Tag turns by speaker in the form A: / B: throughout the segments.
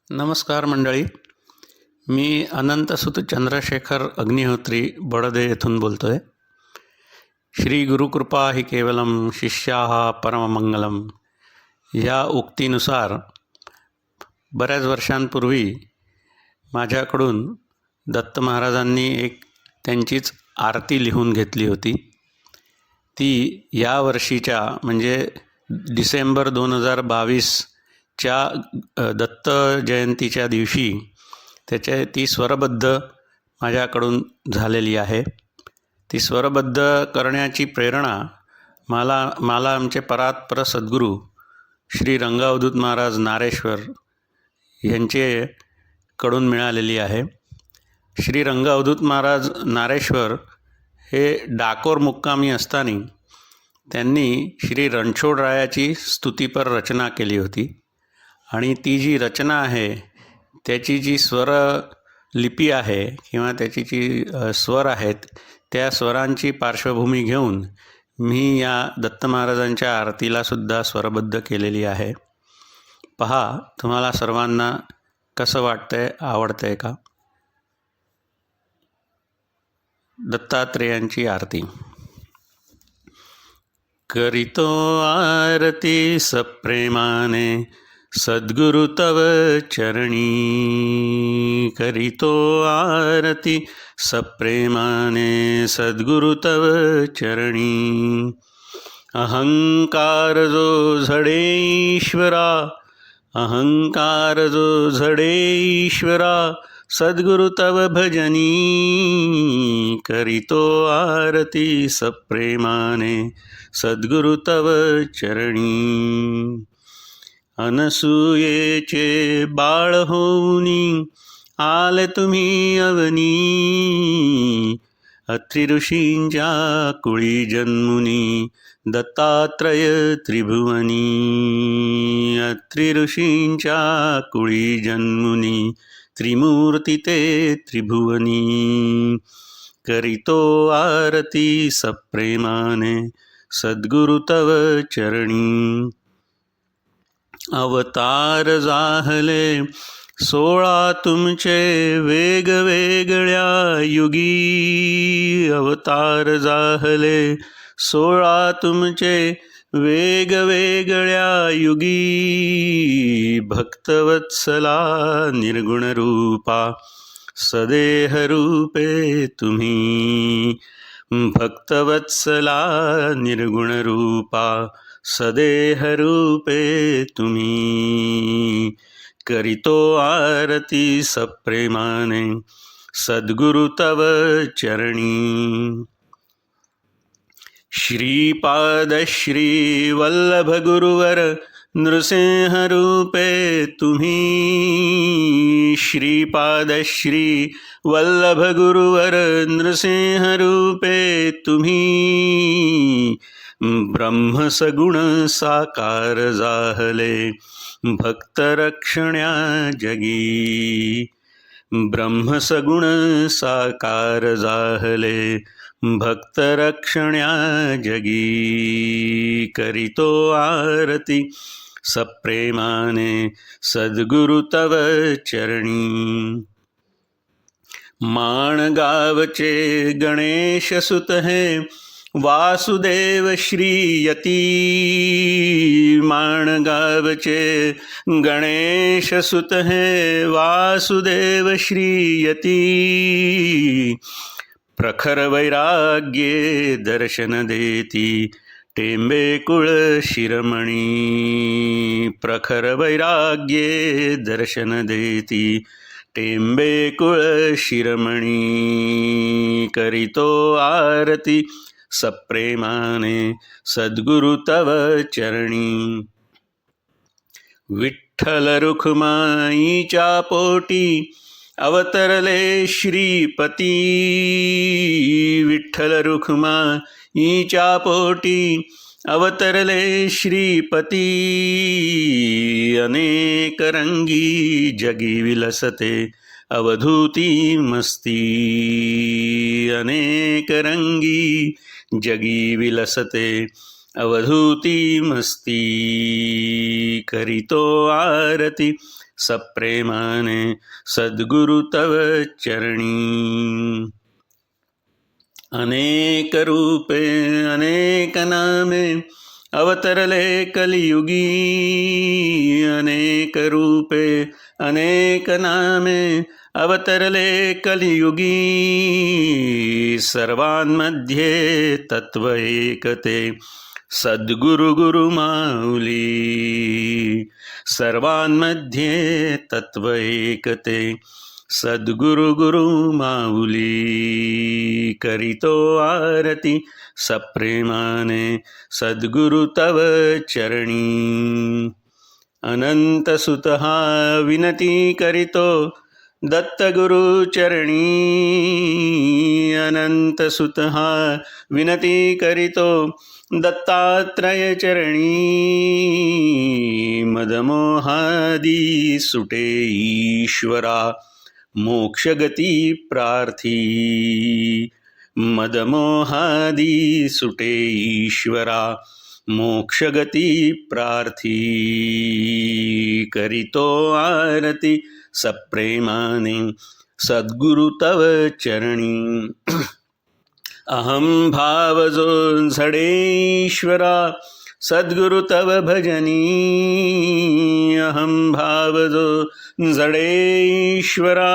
A: नमस्कार मंडळी. मी अनंतसुत चंद्रशेखर अग्निहोत्री बडोदे येथून बोलतो आहे. श्री गुरुकृपा ही केवलम शिष्याः परममंगलम ह्या उक्तीनुसार बऱ्याच वर्षांपूर्वी माझ्याकडून दत्त महाराजांनी एक त्यांचीच आरती लिहून घेतली होती. ती या वर्षीच्या म्हणजे डिसेंबर 2022च्या दत्त जयंतीच्या दिवशी ती स्वरबद्ध माझ्याकडून झालेली आहे. ती स्वरबद्ध करण्याची प्रेरणा मला आमचे परात्पर सद्गुरू श्री रंगावधूत महाराज नारेश्वर यांचेकडून मिळालेली आहे. श्री रंगावधूत महाराज नारेश्वर हे डाकोर मुक्कामी असताना त्यांनी श्री रणछोडरायाची स्तुतीपर रचना केली होती आणि ती जी रचना आहे त्याची जी स्वर लिपी आहे किंवा त्याची जी स्वर आहेत त्या स्वरांची पार्श्वभूमी घेऊन मी या दत्त महाराजांच्या आरतीलासुद्धा स्वरबद्ध केलेली आहे. पहा, तुम्हाला सर्वांना कसं वाटतंय, आवडतंय का? दत्तात्रेयांची आरती. करितो आरती सप्रेमाने सद्गुरु तव चरणी. करितो आरती सप्रेमाने सद्गुरु तव चरणी. अहंकार जो झडे ईश्वरा, अहंकार जो झडे ईश्वरा, सद्गुरु तव भजनी. करितो आरती सप्रेमाने सद्गुरु तव चरणी. अनसूयेचे बाळ होऊनी आले तुम्ही अवनी. अत्रि ऋषींच्या कुळी जन्मुनी दत्तात्रय त्रिभुवनी. अत्रि ऋषींच्या कुळी जन्मुनी त्रिमूर्ती ते त्रिभुवनी. करितो आरती सप्रेमाने सद्गुरु तव चरणी. अवतार जाहले 16 तुमचे वेगवेगळ्या युगी. अवतार जाहले 16 तुमचे वेगवेगळ्या युगी. भक्तवत्सला निर्गुण रूपा सदेह रूपे तुम्ही. भक्तवत्सला निर्गुण रूपा सदेह रूपे तुम्ही. करितो आरती सप्रेमाने सद्गुरु तव चरणी. श्रीपाद श्री वल्लभ गुरुवर नृसिंह रूपे तुम्ही. श्रीपाद श्री वल्लभ गुरुवर नृसिंह रूपे तुम्ही. ब्रह्मसगुण साकार जाहले भक्तरक्षण्या जगी. ब्रह्मसगुण साकार जाहले भक्तरक्षण्या जगी. करितो आरती सप्रेमाने सद्गुरु तव चरणी. माणगावचे गणेश सुत हे वासुदेव श्रीयती. माणगावचे गणेश सुत हे वासुदेव श्रीयती. प्रखर वैराग्ये दर्शन देती टेंबे कुळ शिरमणी. प्रखर वैराग्ये दर्शन देती टेंबे कुळ शिरमणी. करितो आरती सप्रेमाने सद्गुरु तव चरणी. विठ्ठल रुखमाईच्या पोटी अवतरले श्रीपती. विठ्ठल रुखमाईच्या पोटी अवतरले श्रीपती. अनेक रंगी जगी विलसते अवधूती मस्ती. अनेक रंगी जगी विलसते अवधूती मस्ती. करितो आरती सप्रेमाने सद्गुरु तव चरणी. अनेक रूपे अनेक नामे अवतरले कलियुगी. अनेक रूपे अनेक नामे अवतरले कलियुगी. सर्वांमध्ये तत्व एकते सद्गुरु गुरुमाऊली. सर्वांमध्ये तत्व एकते सद्गुरु गुरुमाऊली. करीतो आरती सप्रेमाने सद्गुरु तव चरणी. अनंत सुतः विनती करीतो दत्तगुरु चरणी. अनंत सुतः विनती करीतो दत्तात्रय चरणी. मदमोहादी सुटे ईश्वरा मोक्षगती प्रार्थी. मदमोहादी सुटे ईश्वरा मोक्षगती प्रार्थी. करीतो आरती सप्रेमाने सद्गुरु तव चरणी. अहं भावजो झडेश्वरा सद्गुरु तव भजनी. अहं भावजो झडेश्वरा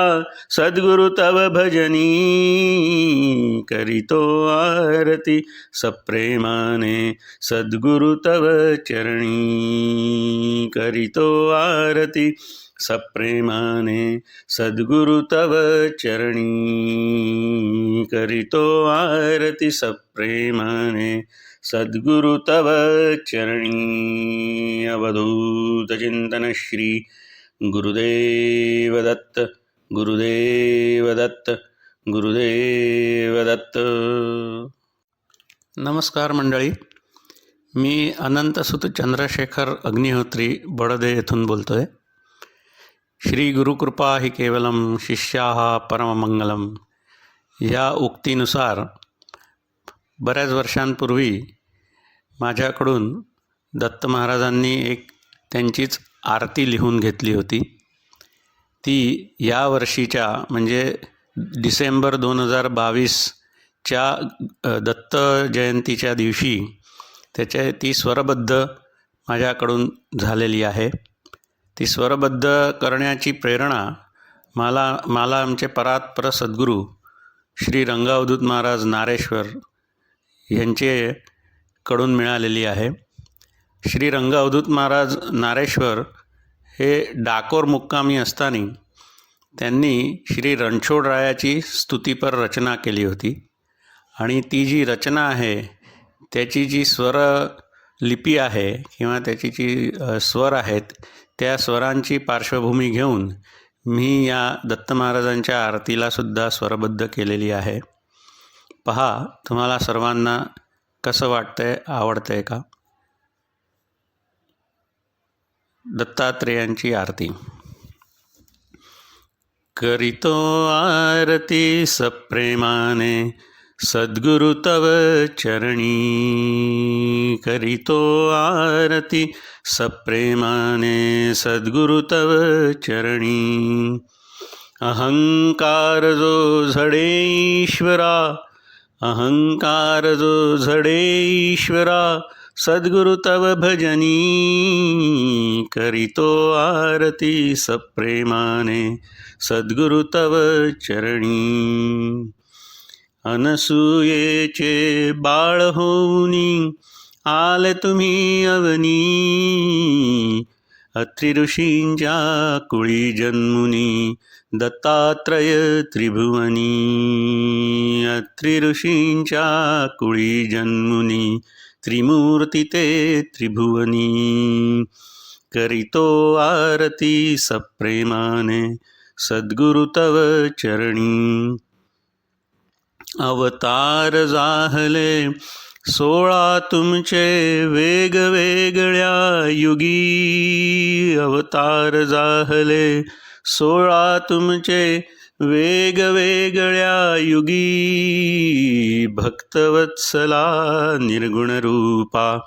A: सद्गुरु तव भजनी. करीतो आरती सप्रेमाने सद्गुरु तव चरणी. करीतो आरती सप्रेमाने सद्गुरु तव चरणी. करीतो आरती सप्रेमाने सद्गुरु तव चरणी. अवधूत चिंतन श्री गुरुदेव दत्त. गुरुदेव दत्त. गुरुदेव दत्त. नमस्कार मंडळी, मी अनंतसुत चंद्रशेखर अग्निहोत्री बडदे येथून बोलतो आहे. श्री गुरुकृपा ही केवलम शिष्याः परममंगलम या उक्तीनुसार बऱ्याच वर्षांपूर्वी माझ्याकडून दत्त महाराजांनी एक त्यांचीच आरती लिहून घेतली होती. ती या वर्षीच्या म्हणजे डिसेंबर 2022च्या दत्त जयंतीच्या दिवशी ती स्वरबद्ध माझ्याकडून झालेली आहे. ती स्वरबद्ध करण्याची प्रेरणा मला आमचे परात्पर सद्गुरू श्री रंगावधूत महाराज नारेश्वर यांचेकडून मिळालेली आहे. श्री रंगावधूत महाराज नारेश्वर हे डाकोर मुक्कामी असताना त्यांनी श्री रणछोडरायाची स्तुतीपर रचना केली होती. आणि ती जी रचना आहे त्याची जी स्वर लिपी आहे किंवा त्याची जी स्वर आहेत त्या स्वरांची पार्श्वभूमी घेऊन मी या दत्त महाराजांच्या आरतीलासुद्धा स्वरबद्ध केलेली आहे. पहा तुम्हाला सर्वांना कसं वाटतंय, आवडतंय का? दत्तात्रेयांची आरती. करीतो आरती सप्रेमाने सद्गुरु तव चरणी. करीतो आरती सप्रेमाने सद्गुरु तव चरणी. अहंकार जो झडे ईश्वरा. अहंकार जो झडे ईश्वरा सद्गुरु तव भजनी. करीतो आरती सप्रेमाने सद्गुरु तव चरणी. अनसूयेचे बाळ होऊनी आले तुम्ही अवनी. अत्रि ऋषींच्या कुळी जन्मुनी दत्तात्रय त्रिभुवनी. अत्रि ऋषींच्या कुळी जन्मुनी त्रिमूर्ती ते त्रिभुवनी. करीतो आरती सप्रेमाने सद्गुरु तव चरणी. अवतार जाहले 16 तुमचे वेगवेगळ्या युगी. अवतार जाहले 16 तुमचे वेगवेगळ्या युगी. भक्तवत्सला निर्गुणरूपा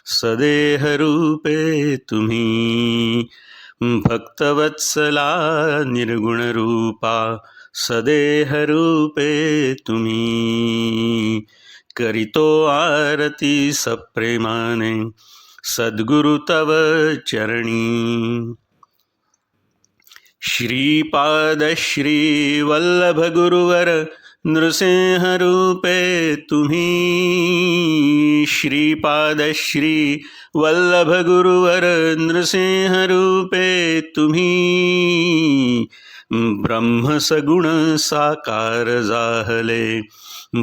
A: सदेह रूपे तुम्ही. भक्तवत्सला निर्गुणरूपा सदेहरूपे तुम्ही करितो आरती सप्रेमाने सद्गुरु तव चरणी श्रीपाद श्री वल्लभ गुरुवर नृसिंहरूपे तुम्ही श्रीपाद श्री वल्लभ गुरुवर नृसिंहरूपे तुम्ही ब्रह्मसगुण साकार जाहले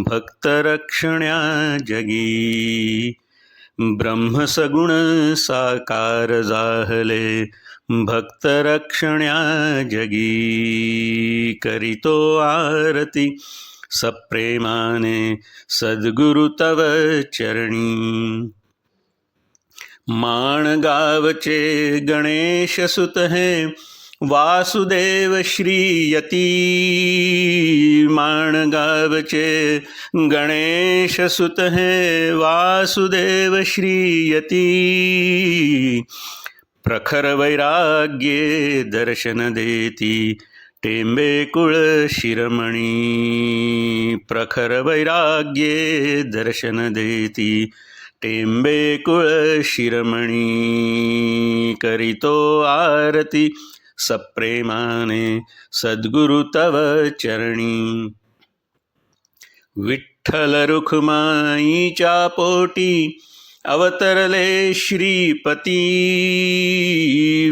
A: भक्तरक्षण्या जगी ब्रह्मसगुण साकार जाहले भक्तरक्षण्या जगी करितो आरती सप्रेमाने सद्गुरु तव चरणी माणगावचे गणेश सुत हे वासुदेव श्रीयती माणगावचे गणेश सुत हे वासुदेव श्रीयती प्रखर वैराग्ये दर्शन देती टेंबे कुळ शिरमणी प्रखर वैराग्ये दर्शन देती टेंबे कुळ शिरमणी करितो आरती सप्रेमाने सद्गुरु तव चरणी विठ्ठल रुखमाईच्या पोटी अवतरले श्रीपती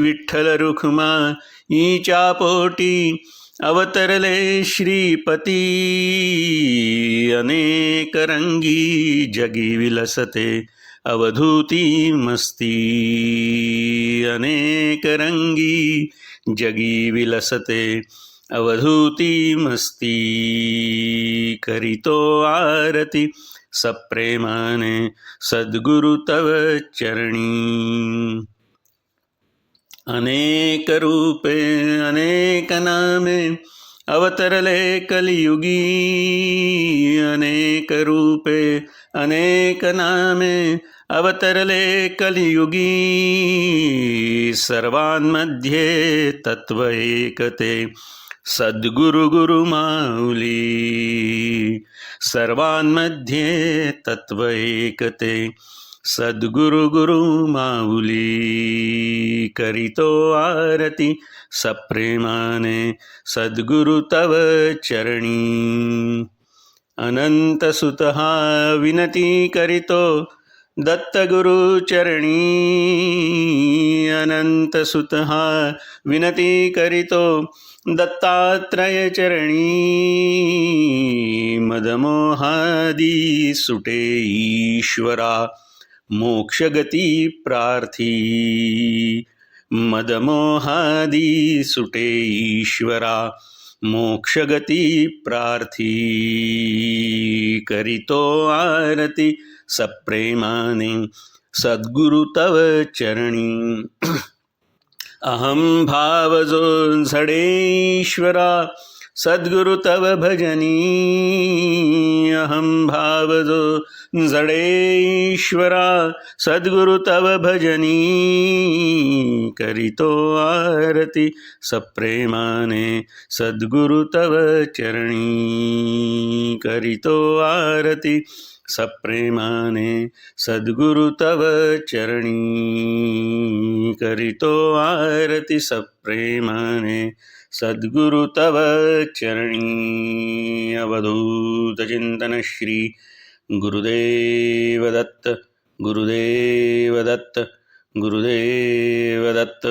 A: विठ्ठल रुखमाईच्या पोटी अवतरले श्रीपती अनेक रंगी जगी विलसते अवधूती मस्ती अनेक रंगी जगी विलसते अवधूती मस्ती करितो आरती सप्रेमाने सद्गुरु तव चरणी अनेक रूपे अनेक नामे अवतरले कलियुगी अनेक रूपे अनेक नामे अवतरले कलियुगी सर्वांमध्ये तत्व एकते सद्गुरु गुरु माऊली सर्वांमध्ये तत्व एकते सद्गुरु गुरु माऊली करितो आरती सप्रेमाने सद्गुरु तव चरणी अनंत सुतः विनती करितो दत्तगुरु चरणी अनंत सुतः विनती करितो दत्तात्रय चरणी मदमोहादी सुटे ईश्वरा मोक्षगती प्रार्थी मदमोहादी सुटे ईश्वरा मोक्षगती प्रार्थी करितो आरती सप्रेमाने सद्गुरु तव चरणी अहम भावजो झडेश्वरा सद्गुरु तव भजनी अहम भावजो झडेश्वरा सद्गुरु तव भजनी करितो आरती सप्रेमाने सद्गुरु तव चरणी करितो आरती सप्रेमाने सद्गुरु तव चरणी करितो आरती सप्रेमाने सद्गुरु तव चरणी अवधूत चिंतन श्री गुरुदेव दत्त गुरुदेव दत्त गुरुदेव दत्त.